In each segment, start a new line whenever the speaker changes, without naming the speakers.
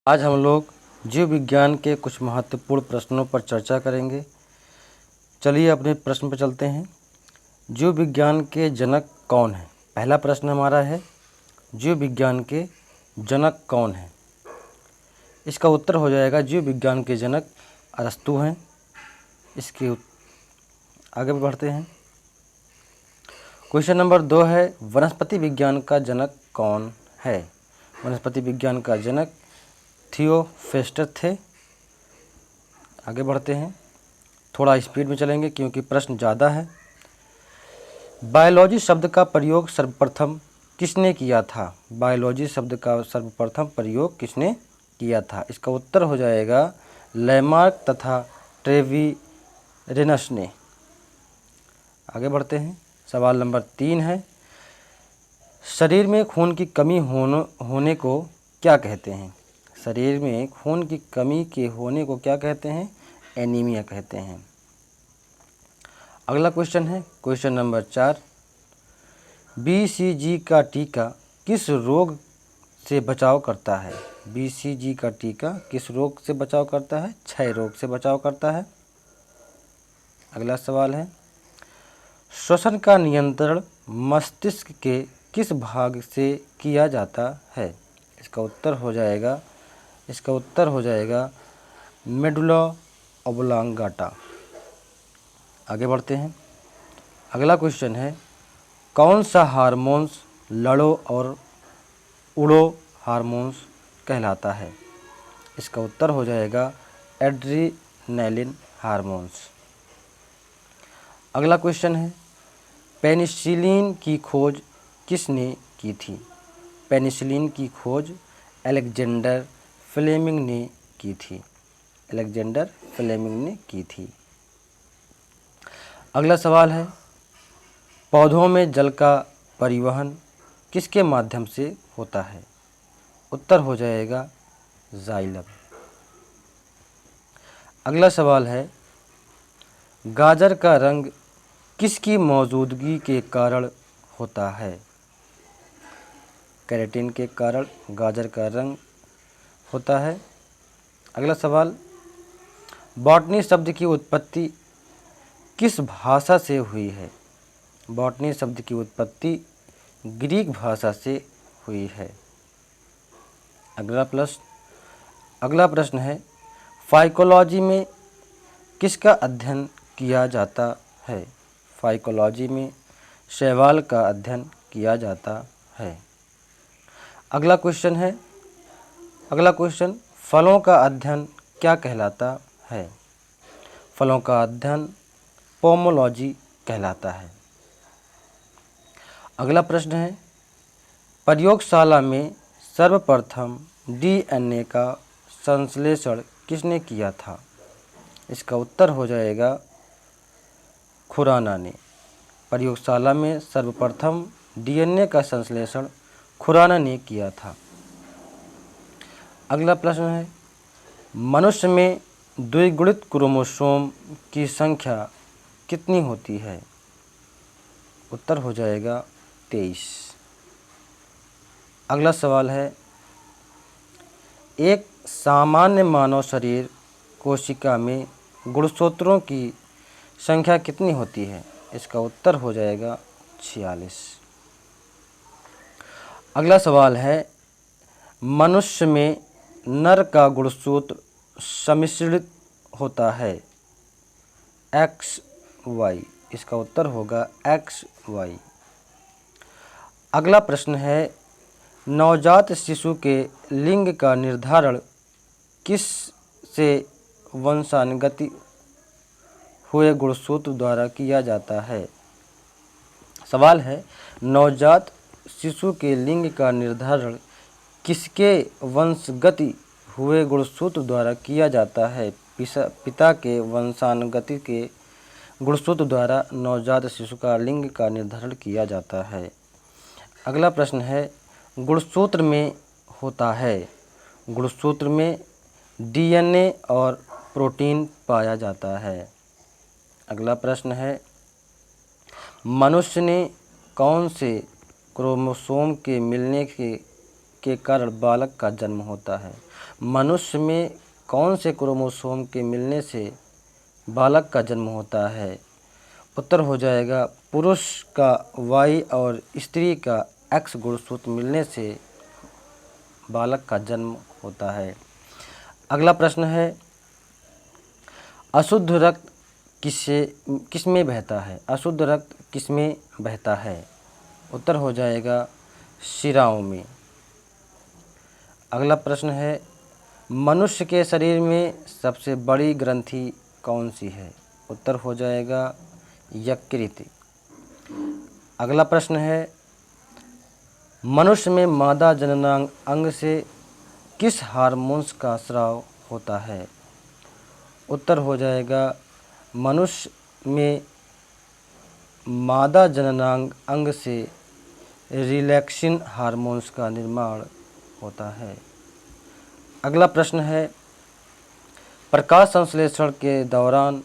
आज हम लोग जीव विज्ञान के कुछ महत्वपूर्ण प्रश्नों पर चर्चा करेंगे। चलिए अपने प्रश्न पर चलते हैं। जीव विज्ञान के जनक कौन हैं? पहला प्रश्न हमारा है, जीव विज्ञान के जनक कौन हैं? इसका उत्तर हो जाएगा जीव विज्ञान के जनक अरस्तू हैं। इसके आगे बढ़ते हैं। क्वेश्चन नंबर 2 है, वनस्पति विज्ञान का जनक कौन है? वनस्पति विज्ञान का जनक थियोफ्रेस्टस थे। आगे बढ़ते हैं, थोड़ा स्पीड में चलेंगे क्योंकि प्रश्न ज़्यादा है। बायोलॉजी शब्द का प्रयोग सर्वप्रथम किसने किया था? बायोलॉजी शब्द का सर्वप्रथम प्रयोग किसने किया था? इसका उत्तर हो जाएगा लैमार्क तथा ट्रेविरेनस ने। आगे बढ़ते हैं, सवाल नंबर 3 है, शरीर में खून की कमी होने को क्या कहते हैं? शरीर में खून की कमी के होने को क्या कहते हैं? एनीमिया कहते हैं। अगला क्वेश्चन है, क्वेश्चन नंबर 4, BCG का टीका किस रोग से बचाव करता है? BCG का टीका किस रोग से बचाव करता है? क्षय रोग से बचाव करता है। अगला सवाल है, श्वसन का नियंत्रण मस्तिष्क के किस भाग से किया जाता है? इसका उत्तर हो जाएगा मेडुला ऑब्लांगाटा। आगे बढ़ते हैं, अगला क्वेश्चन है, कौन सा हार्मोन्स लड़ो और उड़ो हार्मोन्स कहलाता है? इसका उत्तर हो जाएगा एड्रीनलिन हार्मोन्स। अगला क्वेश्चन है, पेनिसिलिन की खोज किसने की थी? पेनिसिलिन की खोज अलेक्जेंडर फ्लेमिंग ने की थी। अलेक्जेंडर फ्लेमिंग ने की थी। अगला सवाल है, पौधों में जल का परिवहन किसके माध्यम से होता है? उत्तर हो जाएगा जाइलम। अगला सवाल है, गाजर का रंग किसकी मौजूदगी के कारण होता है? कैरोटीन के कारण गाजर का रंग होता है। अगला सवाल, बॉटनी शब्द की उत्पत्ति किस भाषा से हुई है? बॉटनी शब्द की उत्पत्ति ग्रीक भाषा से हुई है। अगला प्रश्न है, फाइकोलॉजी में किसका अध्ययन किया जाता है? फाइकोलॉजी में शैवाल का अध्ययन किया जाता है। अगला क्वेश्चन, फलों का अध्ययन क्या कहलाता है? फलों का अध्ययन पोमोलॉजी कहलाता है। अगला प्रश्न है, प्रयोगशाला में सर्वप्रथम DNA का संश्लेषण किसने किया था? इसका उत्तर हो जाएगा खुराना ने। प्रयोगशाला में सर्वप्रथम DNA का संश्लेषण खुराना ने किया था। अगला प्रश्न है, मनुष्य में द्विगुणित क्रोमोसोम की संख्या कितनी होती है? उत्तर हो जाएगा 23। अगला सवाल है, एक सामान्य मानव शरीर कोशिका में गुणसूत्रों की संख्या कितनी होती है? इसका उत्तर हो जाएगा 46। अगला सवाल है, मनुष्य में नर का गुणसूत्र सम्मिश्रित होता है XY। इसका उत्तर होगा XY। अगला प्रश्न है, नवजात शिशु के लिंग का निर्धारण किस से वंशानुगत हुए गुणसूत्र द्वारा किया जाता है? सवाल है, नवजात शिशु के लिंग का निर्धारण किसके वंशगत हुए गुणसूत्र द्वारा किया जाता है? पिता के वंशानुगत के गुणसूत्र द्वारा नवजात शिशु का लिंग का निर्धारण किया जाता है। अगला प्रश्न है, गुणसूत्र में होता है। गुणसूत्र में DNA और प्रोटीन पाया जाता है। अगला प्रश्न है, मनुष्य ने कौन से क्रोमोसोम के मिलने के कारण बालक का जन्म होता है? मनुष्य में कौन से क्रोमोसोम के मिलने से बालक का जन्म होता है? उत्तर हो जाएगा पुरुष का Y और स्त्री का X गुणसूत्र मिलने से बालक का जन्म होता है। अगला प्रश्न है, अशुद्ध रक्त किसमें बहता है? अशुद्ध रक्त किसमें बहता है? उत्तर हो जाएगा शिराओं में। अगला प्रश्न है, मनुष्य के शरीर में सबसे बड़ी ग्रंथि कौन सी है? उत्तर हो जाएगा यकृत। अगला प्रश्न है, मनुष्य में मादा जननांग अंग से किस हार्मोन्स का स्राव होता है? उत्तर हो जाएगा मनुष्य में मादा जननांग अंग से रिलैक्सिन हार्मोन्स का निर्माण होता है। अगला प्रश्न है, प्रकाश संश्लेषण के दौरान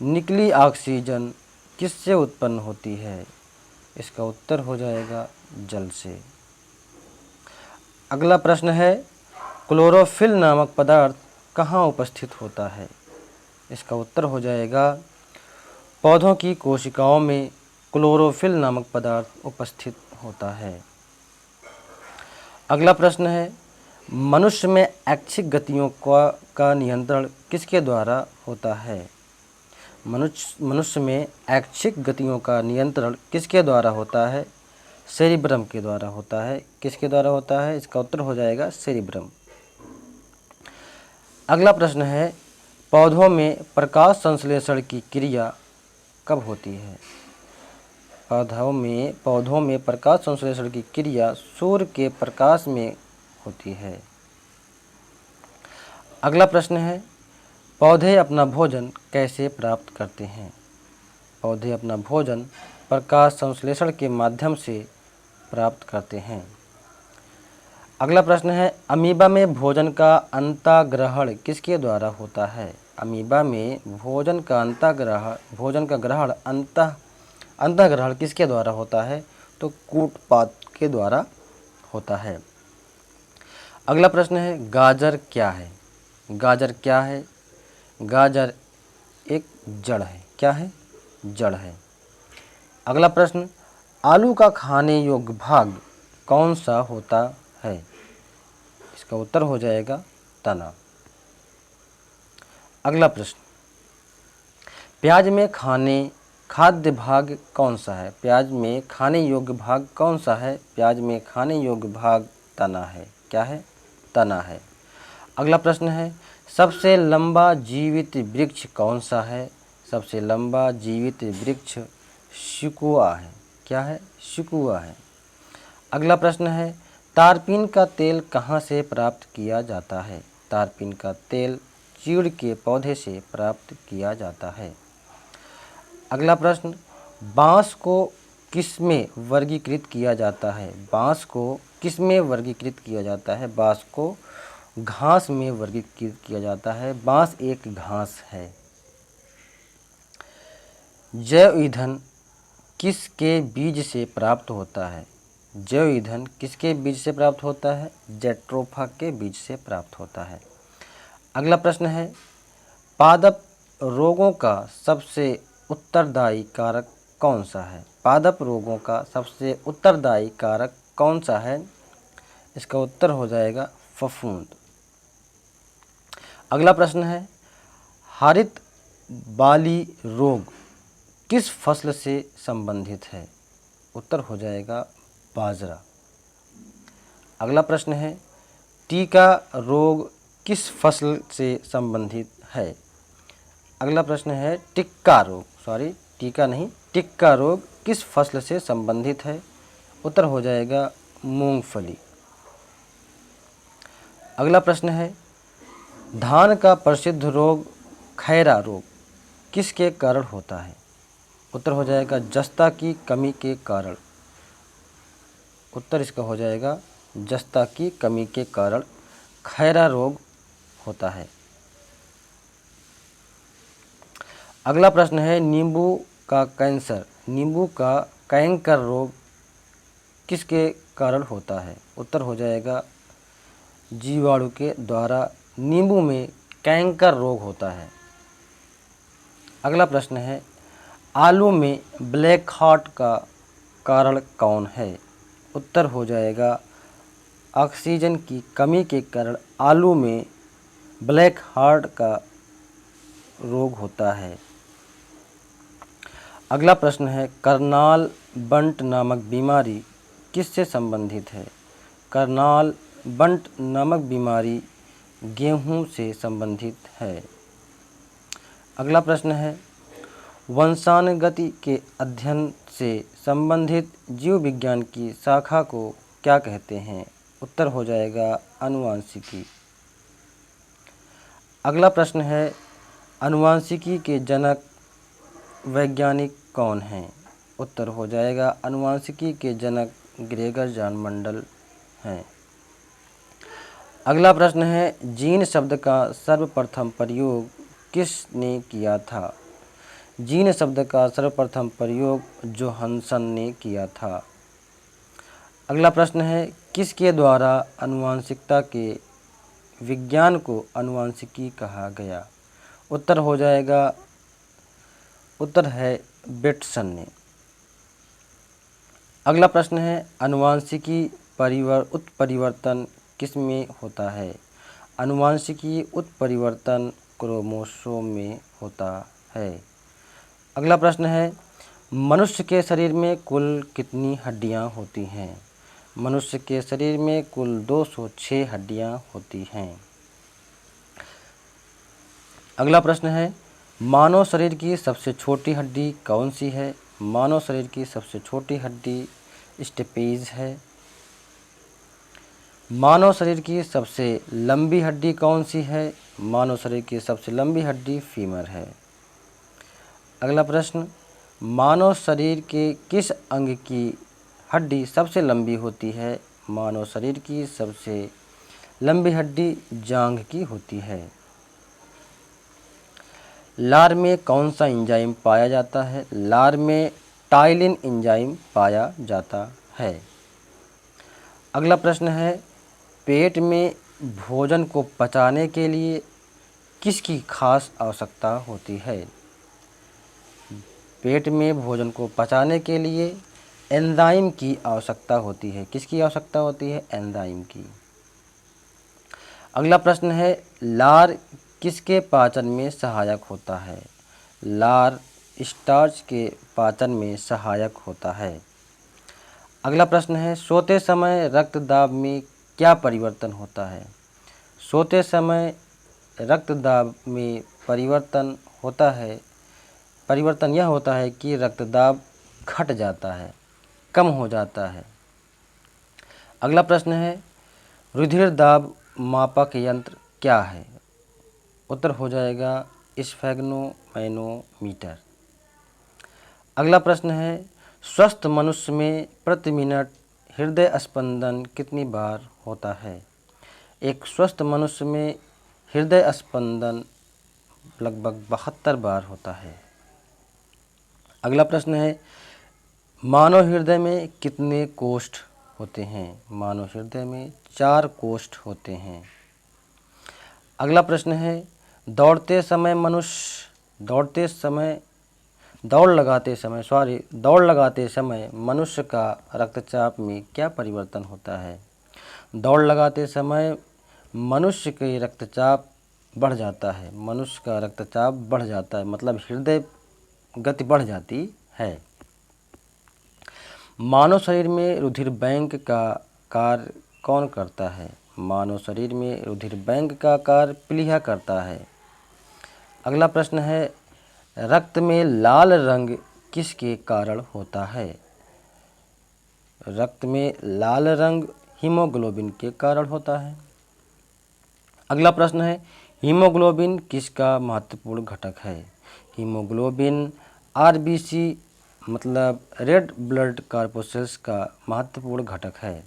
निकली ऑक्सीजन किससे उत्पन्न होती है? इसका उत्तर हो जाएगा जल से। अगला प्रश्न है, क्लोरोफिल नामक पदार्थ कहाँ उपस्थित होता है? इसका उत्तर हो जाएगा पौधों की कोशिकाओं में क्लोरोफिल नामक पदार्थ उपस्थित होता है। अगला प्रश्न है, मनुष्य में ऐच्छिक गतियों का नियंत्रण किसके द्वारा होता है? मनुष्य में ऐच्छिक गतियों का नियंत्रण किसके द्वारा होता है? सेरिब्रम के द्वारा होता है। किसके द्वारा होता है? इसका उत्तर हो जाएगा सेरिब्रम। अगला प्रश्न है, पौधों में प्रकाश संश्लेषण की क्रिया कब होती है? पौधों में प्रकाश संश्लेषण की क्रिया सूर्य के प्रकाश में होती है। अगला प्रश्न है, पौधे अपना भोजन कैसे प्राप्त करते हैं? पौधे अपना भोजन प्रकाश संश्लेषण के माध्यम से प्राप्त करते हैं। अगला प्रश्न है, अमीबा में भोजन का अंतःग्रहण किसके द्वारा होता है? अमीबा में भोजन का ग्रहण अंतःग्रहण किसके द्वारा होता है? तो कूटपाद के द्वारा होता है। अगला प्रश्न है, गाजर क्या है? गाजर क्या है? गाजर एक जड़ है। क्या है? जड़ है। अगला प्रश्न, आलू का खाने योग्य भाग कौन सा होता है? इसका उत्तर हो जाएगा तना। अगला प्रश्न, प्याज में खाद्य भाग कौन सा है? प्याज में खाने योग्य भाग कौन सा है? प्याज में खाने योग्य भाग तना है। क्या है? तना है। अगला प्रश्न है, सबसे लंबा जीवित वृक्ष कौन सा है? सबसे लंबा जीवित वृक्ष शिकुआ है। क्या है? शिकुआ है। अगला प्रश्न है, तारपीन का तेल कहाँ से प्राप्त किया जाता है? तारपीन का तेल चीड़ के पौधे से प्राप्त किया जाता है। अगला प्रश्न, बांस को किसमें वर्गीकृत किया जाता है? बांस को किसमें वर्गीकृत किया जाता है? बांस को घास में वर्गीकृत किया जाता है। बांस एक घास है। जैव ईंधन किसके बीज से प्राप्त होता है? जैव ईंधन किसके बीज से प्राप्त होता है? जैट्रोफा के बीज से प्राप्त होता है। अगला प्रश्न है, पादप रोगों का सबसे उत्तरदायी कारक कौन सा है? पादप रोगों का सबसे उत्तरदायी कारक कौन सा है? इसका उत्तर हो जाएगा फफूंद। अगला प्रश्न है, हरित बाली रोग किस फसल से संबंधित है? उत्तर हो जाएगा बाजरा। अगला प्रश्न है, टीका रोग किस फसल से संबंधित है? अगला प्रश्न है, टिक्का रोग किस फसल से संबंधित है? उत्तर हो जाएगा मूंगफली। अगला प्रश्न है, धान का प्रसिद्ध रोग खैरा रोग किसके कारण होता है? उत्तर हो जाएगा जस्ता की कमी के कारण। उत्तर इसका हो जाएगा जस्ता की कमी के कारण खैरा रोग होता है। अगला प्रश्न है, नींबू का कैंकर रोग किसके कारण होता है? उत्तर हो जाएगा जीवाणु के द्वारा नींबू में कैंकर रोग होता है? अगला प्रश्न है, आलू में ब्लैक हार्ट का कारण कौन है? उत्तर हो जाएगा, ऑक्सीजन की कमी के कारण आलू में ब्लैक हार्ट का रोग होता है। अगला प्रश्न है, करनाल बंट नामक बीमारी किससे संबंधित है? करनाल बंट नामक बीमारी गेहूं से संबंधित है। अगला प्रश्न है, वंशानुगति के अध्ययन से संबंधित जीव विज्ञान की शाखा को क्या कहते हैं? उत्तर हो जाएगा, आनुवांशिकी। अगला प्रश्न है, आनुवांशिकी के जनक वैज्ञानिक कौन हैं? उत्तर हो जाएगा, आनुवांशिकी के जनक ग्रेगर जॉन मंडल हैं। अगला प्रश्न है, जीन शब्द का सर्वप्रथम प्रयोग किसने किया था? जीन शब्द का सर्वप्रथम प्रयोग जोहानसन ने किया था। अगला प्रश्न है, किसके द्वारा आनुवांशिकता के विज्ञान को आनुवांशिकी कहा गया? उत्तर हो जाएगा, उत्तर है बेटसन ने। अगला प्रश्न है, आनुवांशिकी उत्परिवर्तन किसमें होता है? आनुवांशिकी उत्परिवर्तन क्रोमोसोम में होता है। अगला प्रश्न है, मनुष्य के शरीर में कुल कितनी हड्डियां होती हैं? मनुष्य के शरीर में कुल 206 हड्डियां होती हैं। अगला प्रश्न है, मानव शरीर की सबसे छोटी हड्डी कौन सी है? मानव शरीर की सबसे छोटी हड्डी स्टेपेज है। मानव शरीर की सबसे लंबी हड्डी कौन सी है? मानव शरीर की सबसे लंबी हड्डी फीमर है। अगला प्रश्न, मानव शरीर के किस अंग की हड्डी सबसे लंबी होती है? मानव शरीर की सबसे लंबी हड्डी जांघ की होती है। लार में कौन सा एंजाइम पाया जाता है? लार में टाइलिन एंजाइम पाया जाता है। अगला प्रश्न है, पेट में भोजन को पचाने के लिए किसकी खास आवश्यकता होती है? पेट में भोजन को पचाने के लिए एंजाइम की आवश्यकता होती है। किसकी आवश्यकता होती है? एंजाइम की। अगला प्रश्न है, लार किसके पाचन में सहायक होता है? लार स्टार्च के पाचन में सहायक होता है। अगला प्रश्न है, सोते समय रक्तदाब में क्या परिवर्तन होता है? सोते समय रक्तदाब में परिवर्तन होता है, परिवर्तन यह होता है कि रक्तदाब घट जाता है, कम हो जाता है। अगला प्रश्न है, रुधिर दाब मापक यंत्र क्या है? उत्तर हो जाएगा स्फेग्नोमैनोमीटर। अगला प्रश्न है, स्वस्थ मनुष्य में प्रति मिनट हृदय स्पंदन कितनी बार होता है? एक स्वस्थ मनुष्य में हृदय स्पंदन लगभग 72 बार होता है। अगला प्रश्न है, मानव हृदय में कितने कोष्ठ होते हैं? मानव हृदय में 4 कोष्ठ होते हैं। अगला प्रश्न है, दौड़ लगाते समय मनुष्य का रक्तचाप में क्या परिवर्तन होता है? दौड़ लगाते समय मनुष्य के रक्तचाप बढ़ जाता है। मनुष्य का रक्तचाप बढ़ जाता है, मतलब हृदय गति बढ़ जाती है। मानव शरीर में रुधिर बैंक का कार्य कौन करता है? मानव शरीर में रुधिर बैंक का कार्य प्लीहा करता है। अगला प्रश्न है, रक्त में लाल रंग किसके कारण होता है? रक्त में लाल रंग हीमोग्लोबिन के कारण होता है। अगला प्रश्न है, हीमोग्लोबिन किसका महत्वपूर्ण घटक है? हीमोग्लोबिन आरबीसी मतलब रेड ब्लड कॉर्पसेल्स का महत्वपूर्ण घटक है।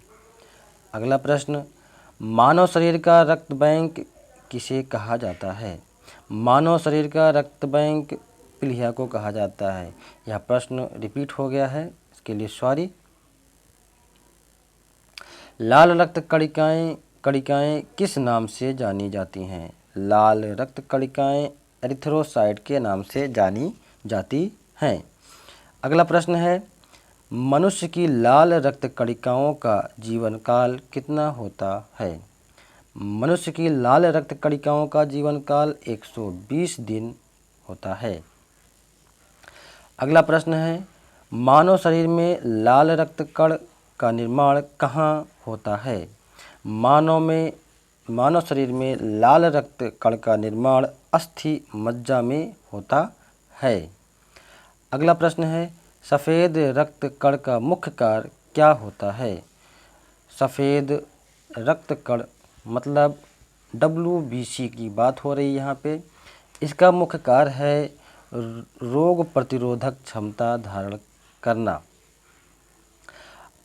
अगला प्रश्न, मानव शरीर का रक्त बैंक किसे कहा जाता है? मानव शरीर का रक्त बैंक प्लीहा को कहा जाता है। यह प्रश्न रिपीट हो गया है, इसके लिए सॉरी। लाल रक्त कणिकाएं कणिकाएं किस नाम से जानी जाती हैं? लाल रक्त कणिकाएं एरिथ्रोसाइट के नाम से जानी जाती हैं। अगला प्रश्न है, मनुष्य की लाल रक्त कणिकाओं का जीवन काल कितना होता है? मनुष्य की लाल रक्त कणिकाओं का जीवन काल 120 दिन होता है। अगला प्रश्न है, मानव शरीर में लाल रक्त कण का निर्माण कहाँ होता है? मानव शरीर में लाल रक्त कण का निर्माण अस्थि मज्जा में होता है। अगला प्रश्न है, सफ़ेद रक्त कण का मुख्य कार्य क्या होता है? सफ़ेद रक्त कण मतलब WBC की बात हो रही है यहाँ पे। इसका मुख्य कार्य है रोग प्रतिरोधक क्षमता धारण करना।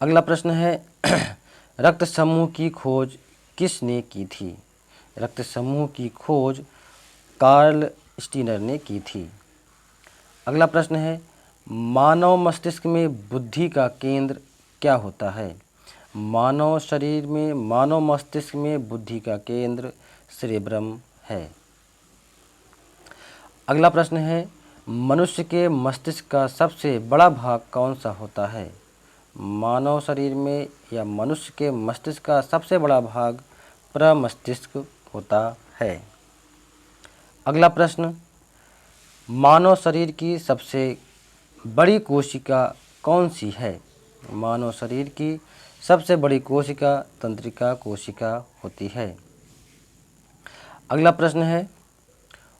अगला प्रश्न है, रक्त समूह की खोज किसने की थी? रक्त समूह की खोज कार्ल स्टीनर ने की थी। अगला प्रश्न है, मानव मस्तिष्क में बुद्धि का केंद्र क्या होता है? मानव मस्तिष्क में बुद्धि का केंद्र सेरेब्रम है। अगला प्रश्न है, मनुष्य के मस्तिष्क का सबसे बड़ा भाग कौन सा होता है? मानव शरीर में या मनुष्य के मस्तिष्क का सबसे बड़ा भाग प्रमस्तिष्क होता है। अगला प्रश्न, मानव शरीर की सबसे बड़ी कोशिका कौन सी है? मानव शरीर की सबसे बड़ी कोशिका तंत्रिका कोशिका होती है। अगला प्रश्न है,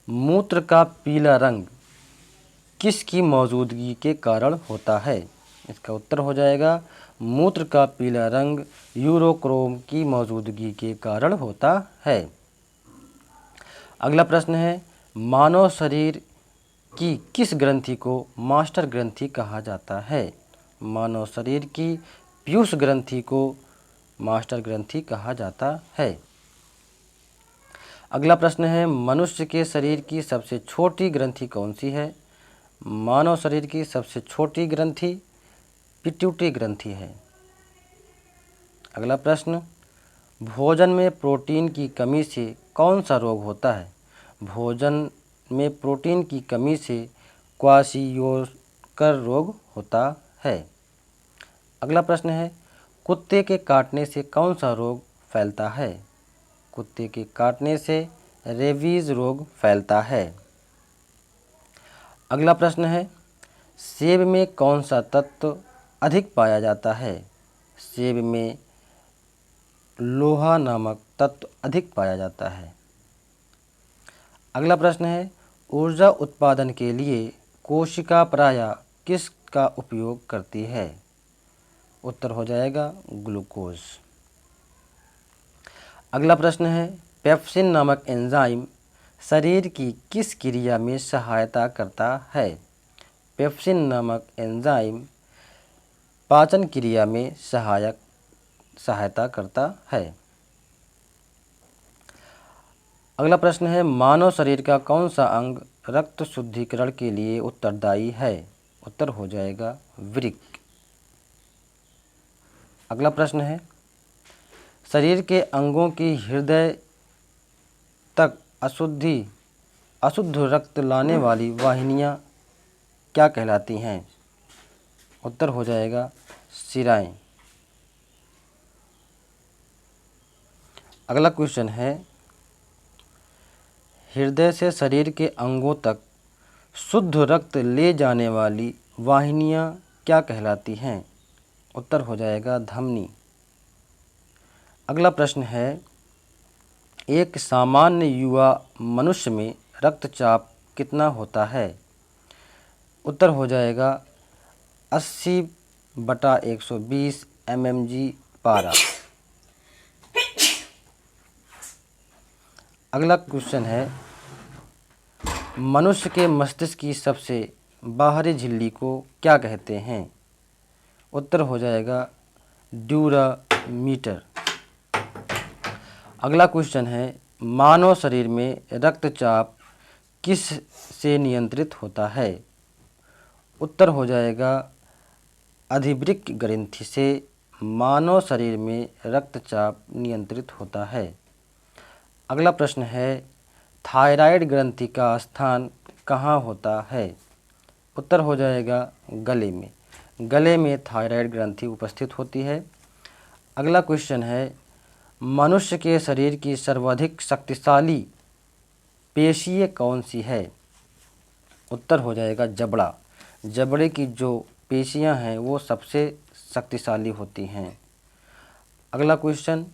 मूत्र का पीला रंग किसकी मौजूदगी के कारण होता है? इसका उत्तर हो जाएगा, मूत्र का पीला रंग यूरोक्रोम की मौजूदगी के कारण होता है। अगला प्रश्न है, मानव शरीर की किस ग्रंथि को मास्टर ग्रंथि कहा जाता है? मानव शरीर की पीयूष ग्रंथि को मास्टर ग्रंथि कहा जाता है। अगला प्रश्न है, मनुष्य के शरीर की सबसे छोटी ग्रंथि कौन सी है? मानव शरीर की सबसे छोटी ग्रंथि पिट्यूटरी ग्रंथि है। अगला प्रश्न, भोजन में प्रोटीन की कमी से कौन सा रोग होता है? भोजन में प्रोटीन की कमी से क्वाशियोकर रोग होता है। अगला प्रश्न है, कुत्ते के काटने से कौन सा रोग फैलता है? कुत्ते के काटने से रेबीज रोग फैलता है। अगला प्रश्न है, सेब में कौन सा तत्व अधिक पाया जाता है? सेब में लोहा नामक तत्व अधिक पाया जाता है। अगला प्रश्न है, ऊर्जा उत्पादन के लिए कोशिका प्रायः किसका उपयोग करती है? उत्तर हो जाएगा ग्लूकोज। अगला प्रश्न है, पेप्सिन नामक एंजाइम शरीर की किस क्रिया में सहायता करता है? पेप्सिन नामक एंजाइम पाचन क्रिया में सहायता करता है। अगला प्रश्न है, मानव शरीर का कौन सा अंग रक्त शुद्धिकरण के लिए उत्तरदायी है? उत्तर हो जाएगा वृक्क। अगला प्रश्न है, शरीर के अंगों की हृदय तक अशुद्ध रक्त लाने वाली वाहिनियां क्या कहलाती हैं? उत्तर हो जाएगा शिराएं। अगला क्वेश्चन है, हृदय से शरीर के अंगों तक शुद्ध रक्त ले जाने वाली वाहिनियां क्या कहलाती हैं? उत्तर हो जाएगा धमनी। अगला प्रश्न है, एक सामान्य युवा मनुष्य में रक्तचाप कितना होता है? उत्तर हो जाएगा 80/120 mmg/h। अगला क्वेश्चन है, मनुष्य के मस्तिष्क की सबसे बाहरी झिल्ली को क्या कहते हैं? उत्तर हो जाएगा ड्यूरामीटर। अगला क्वेश्चन है, मानव शरीर में रक्तचाप किस से नियंत्रित होता है? उत्तर हो जाएगा अधिवृक्क ग्रंथि से मानव शरीर में रक्तचाप नियंत्रित होता है? अगला प्रश्न है, थायराइड ग्रंथि का स्थान कहाँ होता है? उत्तर हो जाएगा गले में। गले में थायराइड ग्रंथि उपस्थित होती है। अगला क्वेश्चन है, मनुष्य के शरीर की सर्वाधिक शक्तिशाली पेशी कौन सी है? उत्तर हो जाएगा जबड़ा। जबड़े की जो पेशियां हैं वो सबसे शक्तिशाली होती हैं। अगला क्वेश्चन,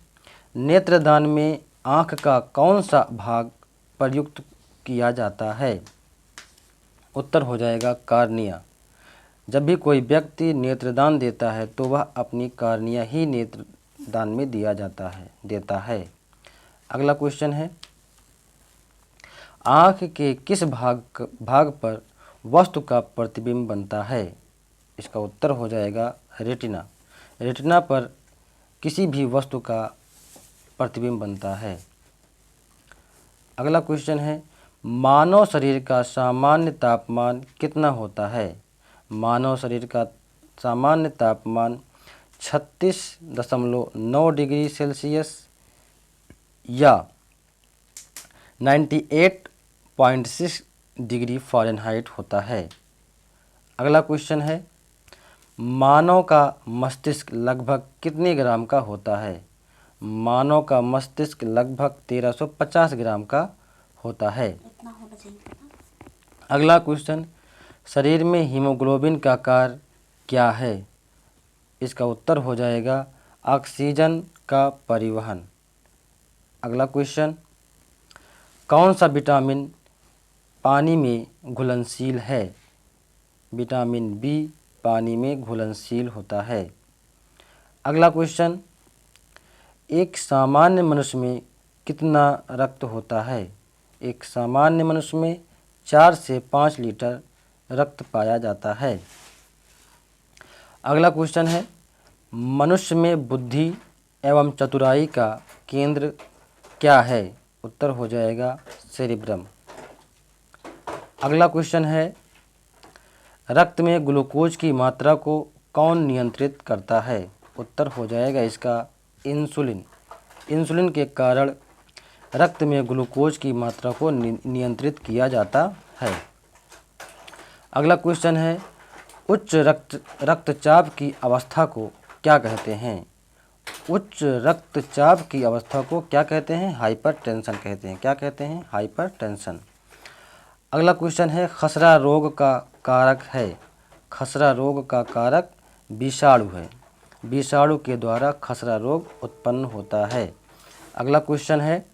नेत्रदान में आँख का कौन सा भाग प्रयुक्त किया जाता है? उत्तर हो जाएगा कार्निया। जब भी कोई व्यक्ति नेत्रदान देता है तो वह अपनी कार्निया ही नेत्रदान में देता है। अगला क्वेश्चन है, आँख के किस भाग पर वस्तु का प्रतिबिंब बनता है? इसका उत्तर हो जाएगा रेटिना। रेटिना पर किसी भी वस्तु का प्रतिबिंब बनता है। अगला क्वेश्चन है, मानव शरीर का सामान्य तापमान कितना होता है? मानव शरीर का सामान्य तापमान 36.9 डिग्री सेल्सियस या 98.6 डिग्री फ़ारेनहाइट होता है। अगला क्वेश्चन है, मानव का मस्तिष्क लगभग कितने ग्राम का होता है? मानव का मस्तिष्क लगभग 1350 ग्राम का होता है। अगला क्वेश्चन, शरीर में हीमोग्लोबिन का कार्य क्या है? इसका उत्तर हो जाएगा ऑक्सीजन का परिवहन। अगला क्वेश्चन, कौन सा विटामिन पानी में घुलनशील है? विटामिन बी पानी में घुलनशील होता है। अगला क्वेश्चन, एक सामान्य मनुष्य में कितना रक्त होता है? एक सामान्य मनुष्य में 4 से 5 लीटर रक्त पाया जाता है। अगला क्वेश्चन है, मनुष्य में बुद्धि एवं चतुराई का केंद्र क्या है? उत्तर हो जाएगा सेरिब्रम। अगला क्वेश्चन है, रक्त में ग्लूकोज की मात्रा को कौन नियंत्रित करता है? उत्तर हो जाएगा इसका इंसुलिन। इंसुलिन के कारण रक्त में ग्लूकोज की मात्रा को नियंत्रित किया जाता है। अगला क्वेश्चन है, उच्च रक्तचाप की अवस्था को क्या कहते हैं? उच्च रक्तचाप की अवस्था को क्या कहते हैं? हाइपरटेंशन कहते हैं। क्या कहते हैं? हाइपरटेंशन। अगला क्वेश्चन है, खसरा रोग का कारक है? खसरा रोग का कारक विषाणु है। विषाणु के द्वारा खसरा रोग उत्पन्न होता है। अगला क्वेश्चन है,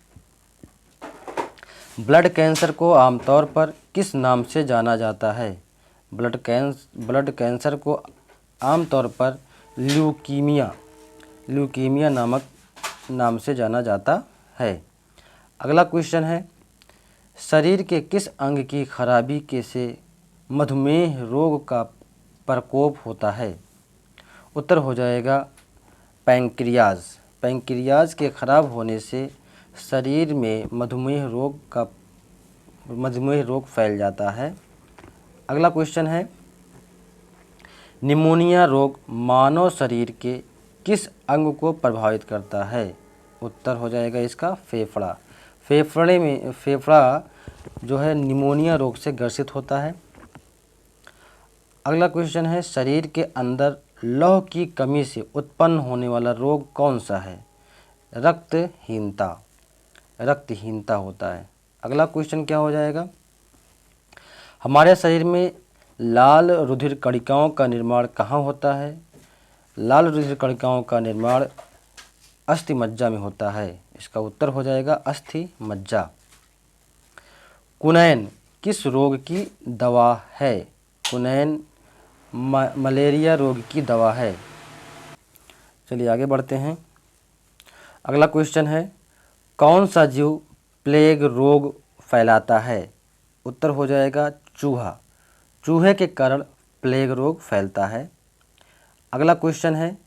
ब्लड कैंसर को आमतौर पर किस नाम से जाना जाता है? ब्लड कैंसर को आमतौर पर ल्यूकीमिया नामक नाम से जाना जाता है। अगला क्वेश्चन है, शरीर के किस अंग की खराबी से मधुमेह रोग का प्रकोप होता है? उत्तर हो जाएगा पैंक्रियाज। पैंक्रियाज के खराब होने से शरीर में मधुमेह रोग फैल जाता है। अगला क्वेश्चन है, निमोनिया रोग मानव शरीर के किस अंग को प्रभावित करता है? उत्तर हो जाएगा इसका फेफड़ा। फेफड़ा जो है निमोनिया रोग से ग्रसित होता है। अगला क्वेश्चन है, शरीर के अंदर लौह की कमी से उत्पन्न होने वाला रोग कौन सा है? रक्तहीनता होता है। अगला क्वेश्चन क्या हो जाएगा, हमारे शरीर में लाल रुधिर कणिकाओं का निर्माण कहाँ होता है? लाल रुधिर कणिकाओं का निर्माण अस्थि मज्जा में होता है। इसका उत्तर हो जाएगा अस्थि मज्जा। कुनैन किस रोग की दवा है? कुनैन मलेरिया रोग की दवा है। चलिए आगे बढ़ते हैं। अगला क्वेश्चन है, कौन सा जीव प्लेग रोग फैलाता है? उत्तर हो जाएगा चूहा। चूहे के कारण प्लेग रोग फैलता है। अगला क्वेश्चन है,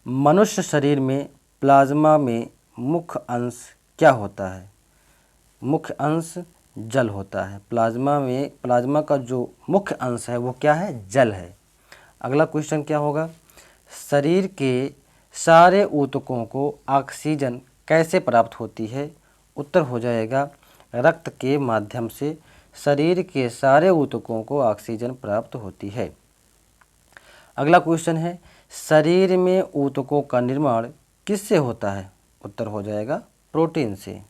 मनुष्य शरीर में प्लाज्मा में मुख्य अंश क्या होता है? मुख्य अंश जल होता है। प्लाज्मा का जो मुख्य अंश है वो क्या है? जल है। अगला क्वेश्चन क्या होगा, शरीर के सारे ऊतकों को ऑक्सीजन कैसे प्राप्त होती है? उत्तर हो जाएगा रक्त के माध्यम से शरीर के सारे ऊतकों को ऑक्सीजन प्राप्त होती है। अगला क्वेश्चन है, शरीर में ऊतकों का निर्माण किससे होता है? उत्तर हो जाएगा प्रोटीन से।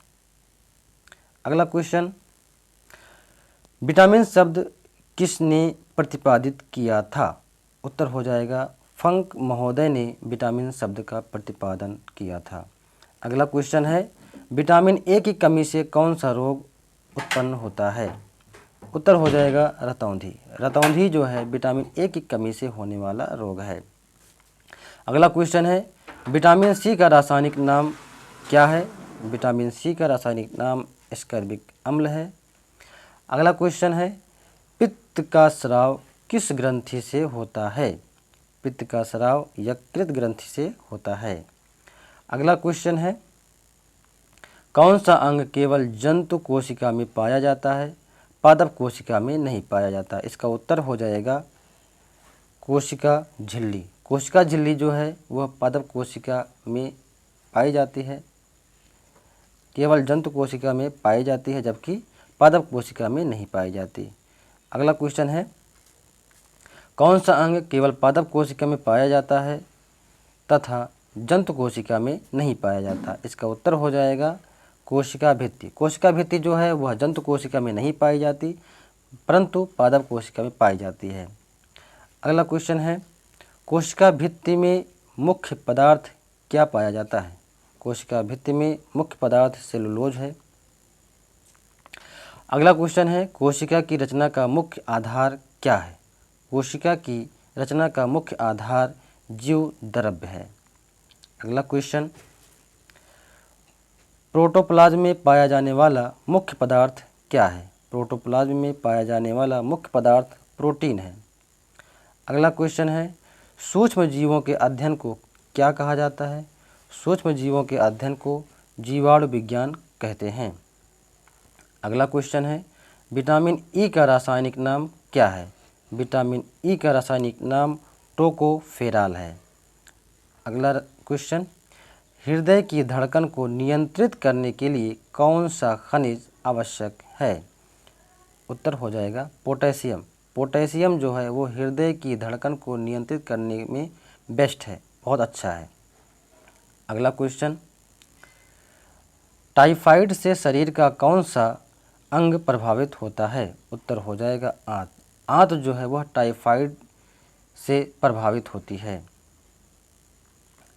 अगला क्वेश्चन, विटामिन शब्द किसने प्रतिपादित किया था? उत्तर हो जाएगा फंक महोदय ने विटामिन शब्द का प्रतिपादन किया था। अगला क्वेश्चन है, विटामिन ए की कमी से कौन सा रोग उत्पन्न होता है? उत्तर हो जाएगा रतौंधी। रतौंधी जो है विटामिन ए की कमी से होने वाला रोग है। अगला क्वेश्चन है, विटामिन सी का रासायनिक नाम क्या है? विटामिन सी का रासायनिक नाम एस्कॉर्बिक अम्ल है। अगला क्वेश्चन है, पित्त का स्राव किस ग्रंथि से होता है? पित्त का स्राव यकृत ग्रंथि से होता है। अगला क्वेश्चन है, कौन सा अंग केवल जंतु कोशिका में पाया जाता है, पादप कोशिका में नहीं पाया जाता? इसका उत्तर हो जाएगा कोशिका झिल्ली। कोशिका झिल्ली जो है वह पादप कोशिका में पाई जाती है, केवल जंतु कोशिका में पाई जाती है, जबकि पादप कोशिका में नहीं पाई जाती। अगला क्वेश्चन है, कौन सा अंग केवल पादप कोशिका में पाया जाता है तथा जंतु कोशिका में नहीं पाया जाता? इसका उत्तर हो जाएगा कोशिका भित्ति। कोशिका भित्ति जो है वह जंतु कोशिका में नहीं पाई जाती परंतु पादप कोशिका में पाई जाती है। अगला क्वेश्चन है, कोशिका भित्ति में मुख्य पदार्थ क्या पाया जाता है? कोशिका भित्ति में मुख्य पदार्थ सेलुलोज है। अगला क्वेश्चन है, कोशिका की रचना का मुख्य आधार क्या है? कोशिका की रचना का मुख्य आधार जीव द्रव्य है। अगला क्वेश्चन, प्रोटोप्लाज्म में पाया जाने वाला मुख्य पदार्थ क्या है? प्रोटोप्लाज्म में पाया जाने वाला मुख्य पदार्थ प्रोटीन है। अगला क्वेश्चन है, सूक्ष्म जीवों के अध्ययन को क्या कहा जाता है? सूक्ष्म जीवों के अध्ययन को जीवाणु विज्ञान कहते हैं। अगला क्वेश्चन है, विटामिन ई का रासायनिक नाम क्या है? विटामिन ई का रासायनिक नाम टोकोफेराल है। अगला क्वेश्चन, हृदय की धड़कन को नियंत्रित करने के लिए कौन सा खनिज आवश्यक है? उत्तर हो जाएगा पोटेशियम। पोटेशियम जो है वो हृदय की धड़कन को नियंत्रित करने में बेस्ट है, बहुत अच्छा है। अगला क्वेश्चन, टाइफाइड से शरीर का कौन सा अंग प्रभावित होता है? उत्तर हो जाएगा आंत। आंत जो है वह टाइफाइड से प्रभावित होती है।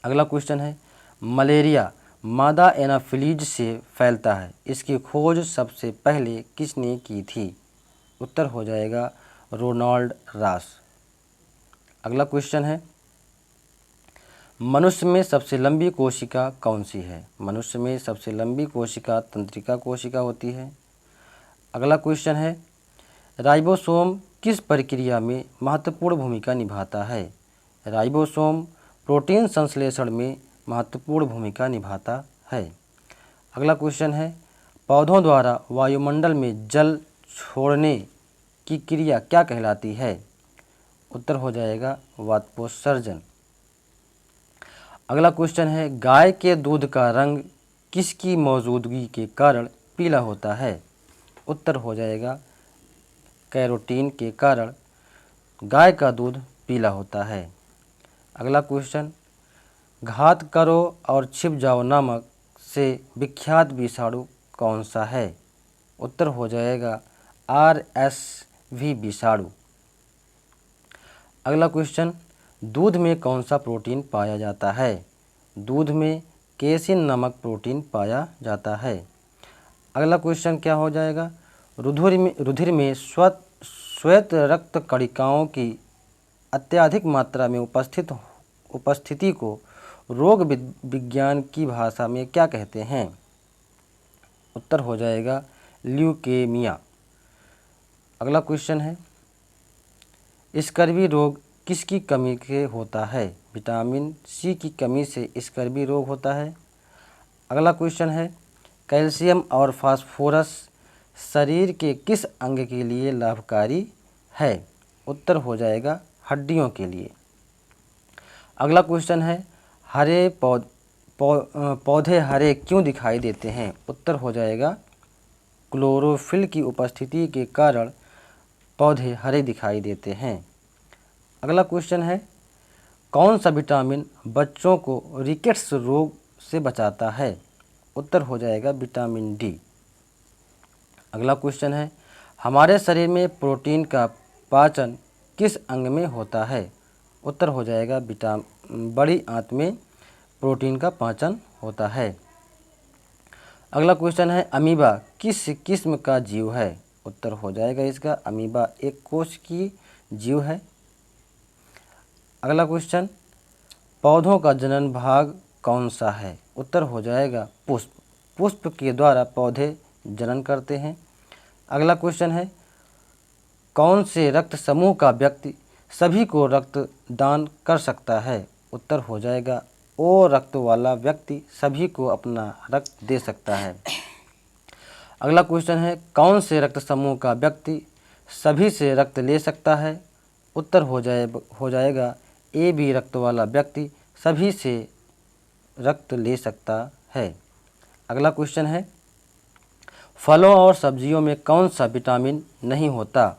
अगला क्वेश्चन है, मलेरिया मादा एनाफिलीज से फैलता है, इसकी खोज सबसे पहले किसने की थी? उत्तर हो जाएगा रोनाल्ड रॉस। अगला क्वेश्चन है, मनुष्य में सबसे लंबी कोशिका कौन सी है? मनुष्य में सबसे लंबी कोशिका तंत्रिका कोशिका होती है। अगला क्वेश्चन है, राइबोसोम किस प्रक्रिया में महत्वपूर्ण भूमिका निभाता है? राइबोसोम प्रोटीन संश्लेषण में महत्वपूर्ण भूमिका निभाता है। अगला क्वेश्चन है, पौधों द्वारा वायुमंडल में जल छोड़ने की क्रिया क्या कहलाती है? उत्तर हो जाएगा वाष्पोत्सर्जन। अगला क्वेश्चन है, गाय के दूध का रंग किसकी मौजूदगी के कारण पीला होता है? उत्तर हो जाएगा कैरोटीन के कारण गाय का दूध पीला होता है। अगला क्वेश्चन, घात करो और छिप जाओ नामक से विख्यात विषाणु कौन सा है? उत्तर हो जाएगा RSV विषाणु। अगला क्वेश्चन, दूध में कौन सा प्रोटीन पाया जाता है? दूध में केसिन नामक प्रोटीन पाया जाता है। अगला क्वेश्चन क्या हो जाएगा, रुधिर में श्वेत रक्त कणिकाओं की अत्यधिक मात्रा में उपस्थिति को रोग विज्ञान की भाषा में क्या कहते हैं? उत्तर हो जाएगा ल्यूकेमिया। अगला क्वेश्चन है, स्कर्वी रोग किसकी कमी से होता है? विटामिन सी की कमी से स्कर्वी रोग होता है। अगला क्वेश्चन है, कैल्शियम और फास्फोरस शरीर के किस अंग के लिए लाभकारी है? उत्तर हो जाएगा हड्डियों के लिए। अगला क्वेश्चन है, हरे पौधे हरे क्यों दिखाई देते हैं? उत्तर हो जाएगा क्लोरोफिल की उपस्थिति के कारण पौधे हरे दिखाई देते हैं। अगला क्वेश्चन है, कौन सा विटामिन बच्चों को रिकेट्स रोग से बचाता है? उत्तर हो जाएगा विटामिन डी। अगला क्वेश्चन है, हमारे शरीर में प्रोटीन का पाचन किस अंग में होता है? उत्तर हो जाएगा बड़ी आंत में प्रोटीन का पाचन होता है। अगला क्वेश्चन है, अमीबा किस किस्म का जीव है? उत्तर हो जाएगा इसका अमीबा एक कोश की जीव है। अगला क्वेश्चन, पौधों का जनन भाग कौन सा है? उत्तर हो जाएगा पुष्प। पुष्प के द्वारा पौधे जनन करते हैं। अगला क्वेश्चन है, कौन से रक्त समूह का व्यक्ति सभी को रक्त दान कर सकता है? उत्तर हो जाएगा ओ रक्त वाला व्यक्ति सभी को अपना रक्त दे सकता है। अगला क्वेश्चन है, कौन से रक्त समूह का व्यक्ति सभी से रक्त ले सकता है? उत्तर हो जाएगा ए बी रक्त वाला व्यक्ति सभी से रक्त ले सकता है। अगला क्वेश्चन है, फलों और सब्जियों में कौन सा विटामिन नहीं होता?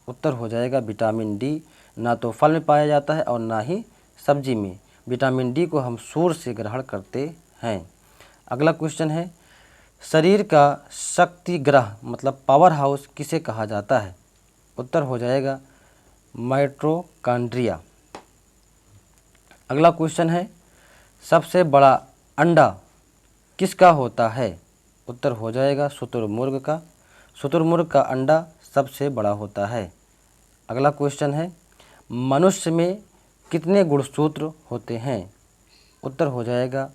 उत्तर हो जाएगा विटामिन डी। ना तो फल में पाया जाता है और ना ही सब्जी में। विटामिन डी को हम सूर्य से ग्रहण करते हैं। अगला क्वेश्चन है, शरीर का शक्ति ग्रह मतलब पावर हाउस किसे कहा जाता है? उत्तर हो जाएगा माइटोकॉन्ड्रिया। अगला क्वेश्चन है, सबसे बड़ा अंडा किसका होता है? उत्तर हो जाएगा शुतुरमुर्ग का। शुतुरमुर्ग का अंडा सबसे बड़ा होता है। अगला क्वेश्चन है, मनुष्य में कितने गुणसूत्र होते हैं? उत्तर हो जाएगा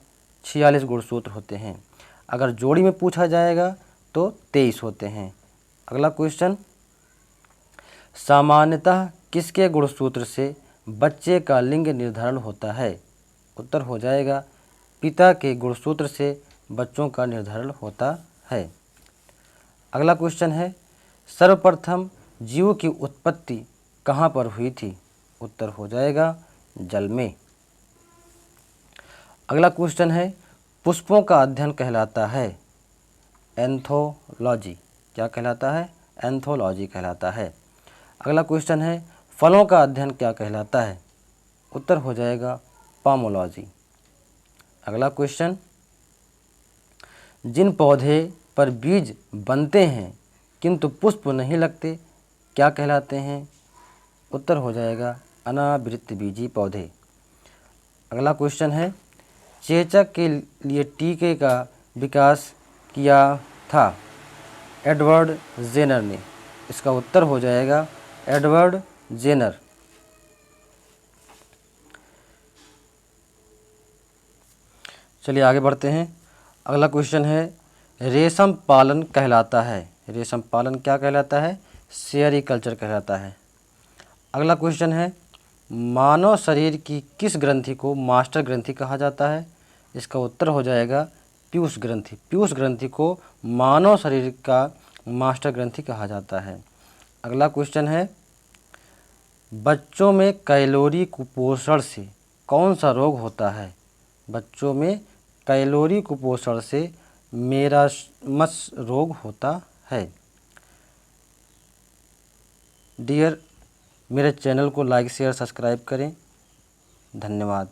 46 गुणसूत्र होते हैं। अगर जोड़ी में पूछा जाएगा तो 23 होते हैं। अगला क्वेश्चन, सामान्यतः किसके गुणसूत्र से बच्चे का लिंग निर्धारण होता है? उत्तर हो जाएगा पिता के गुणसूत्र से बच्चों का निर्धारण होता है। अगला क्वेश्चन है, सर्वप्रथम जीव की उत्पत्ति कहाँ पर हुई थी? उत्तर हो जाएगा जल में। अगला क्वेश्चन है, पुष्पों का अध्ययन कहलाता है एंथोलॉजी। क्या कहलाता है? एंथोलॉजी कहलाता है। अगला क्वेश्चन है, फलों का अध्ययन क्या कहलाता है? उत्तर हो जाएगा पामोलॉजी। अगला क्वेश्चन, जिन पौधे पर बीज बनते हैं किंतु पुष्प नहीं लगते क्या कहलाते हैं? उत्तर हो जाएगा अनावृतबीजी पौधे। अगला क्वेश्चन है, चेचक के लिए टीके का विकास किया था एडवर्ड जेनर ने। इसका उत्तर हो जाएगा एडवर्ड जेनर। चलिए आगे बढ़ते हैं। अगला क्वेश्चन है, रेशम पालन कहलाता है। रेशम पालन क्या कहलाता है? सेरिकल्चर कहलाता है। अगला क्वेश्चन है, मानव शरीर की किस ग्रंथि को मास्टर ग्रंथि कहा जाता है? इसका उत्तर हो जाएगा पीयूष ग्रंथि। पीयूष ग्रंथि को मानव शरीर का मास्टर ग्रंथि कहा जाता है। अगला क्वेश्चन है, बच्चों में कैलोरी कुपोषण से कौन सा रोग होता है? बच्चों में कैलोरी कुपोषण से मेरास्मस रोग होता है। डियर, मेरे चैनल को लाइक शेयर सब्सक्राइब करें। धन्यवाद।